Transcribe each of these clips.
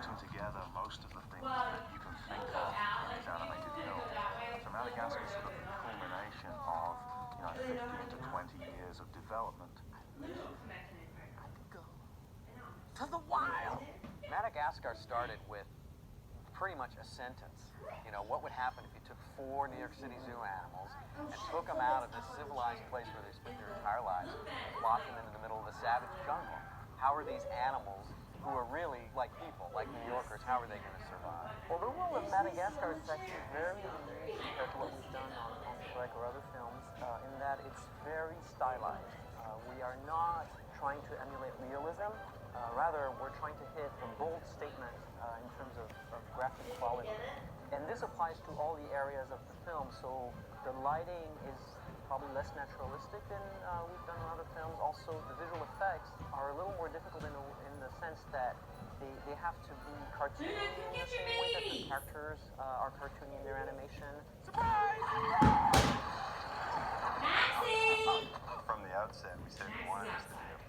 putting together most of the things that you can think of in these animated films. So Madagascar is sort of the culmination of 15 to 20 years of development. Go to the wild. Madagascar started with pretty much a sentence. What would happen if you took 4 New York City Zoo animals and took them out of this civilized place where they spent their entire lives, locking them in the middle of a savage jungle? How are these animals, who are really like people, like New Yorkers, how are they going to survive? Well, the role of Madagascar is actually very unique compared to what we've done on Shrek or other films, in that it's very stylized. We are not trying to emulate realism. Rather, we're trying to hit a bold statement in terms of graphic quality. And this applies to all the areas of the film, so the lighting is probably less naturalistic than we've done in other films. Also, the visual effects are a little more difficult in the sense that they have to be cartoony in the same way that the characters are cartoony in their animation. Surprise! From the outset, we said we wanted this to be a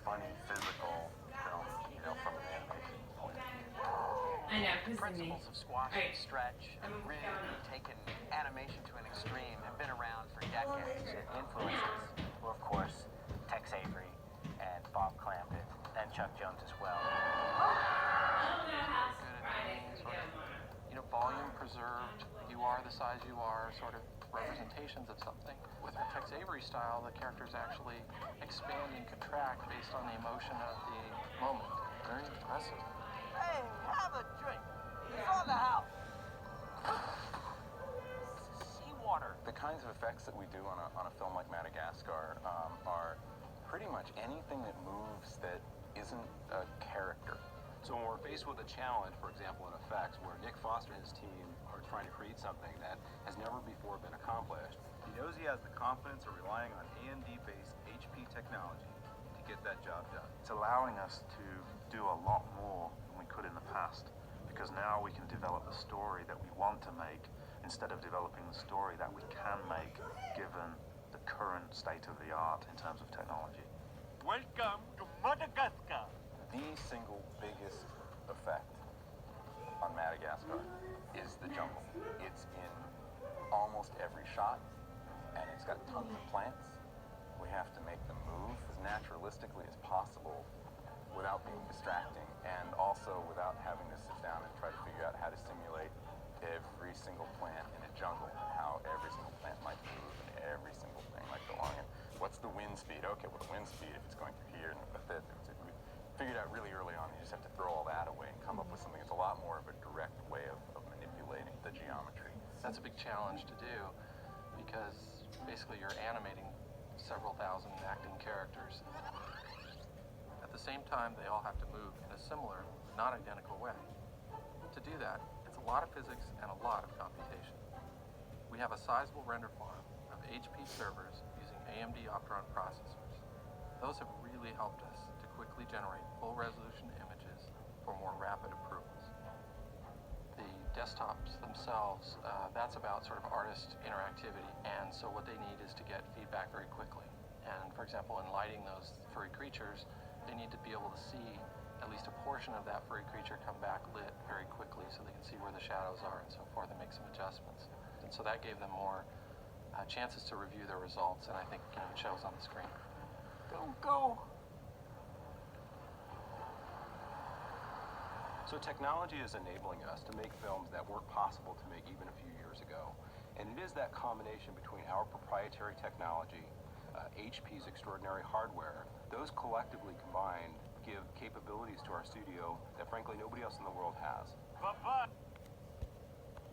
funny, physical film, from an animation point of view. I know, The principles of squash and stretch have really taken animation to an extreme and been around for decades. Influences were, of course, Tex Avery and Bob Clampett, and Chuck Jones as well. Volume preserved, you are the size you are, sort of representations of something. With the Tex Avery style, the characters actually expand and contract based on the emotion of the moment. Very impressive. Hey, have a drink. It's on the house. Seawater. The kinds of effects that we do on a film like Madagascar are pretty much anything that moves that isn't a character. So when we're faced with a challenge, for example, in effects, where Nick Foster and his team are trying to create something that has never before been accomplished, He knows he has the confidence of relying on AMD-based HP technology to get that job done. It's allowing us to do a lot more than we could in the past, because now we can develop the story that we want to make instead of developing the story that we can make given the current state of the art in terms of technology. Welcome to Madagascar. The single biggest effect on Madagascar is the jungle. It's in almost every shot, and it's got tons of plants. We have to make them move as naturalistically as possible without being distracting, and also without having to sit down and try to figure out how to simulate every single plant in a jungle and how every single plant might move and every single thing might go on. And what's the wind speed? Okay, well, the wind speed, if it's going through here, and we figured out really early on, you just have to throw all that away and come up with something that's a lot more of a direct way of manipulating the geometry. That's a big challenge to do because basically you're animating several thousand acting characters. At the same time, they all have to move in a similar, not identical way. To do that, it's a lot of physics and a lot of computation. We have a sizable render farm of HP servers using AMD Opteron processors. Those have really helped us to quickly generate full resolution images for more rapid approvals. The desktops themselves, that's about sort of artist interactivity, and so what they need is to get feedback very quickly. And for example, in lighting those furry creatures, they need to be able to see at least a portion of that furry creature come back lit very quickly so they can see where the shadows are and so forth and make some adjustments. And so that gave them more chances to review their results, and I think it shows on the screen. Go. So technology is enabling us to make films that weren't possible to make even a few years ago. And it is that combination between our proprietary technology, HP's extraordinary hardware, those collectively combined give capabilities to our studio that frankly nobody else in the world has. Bye-bye.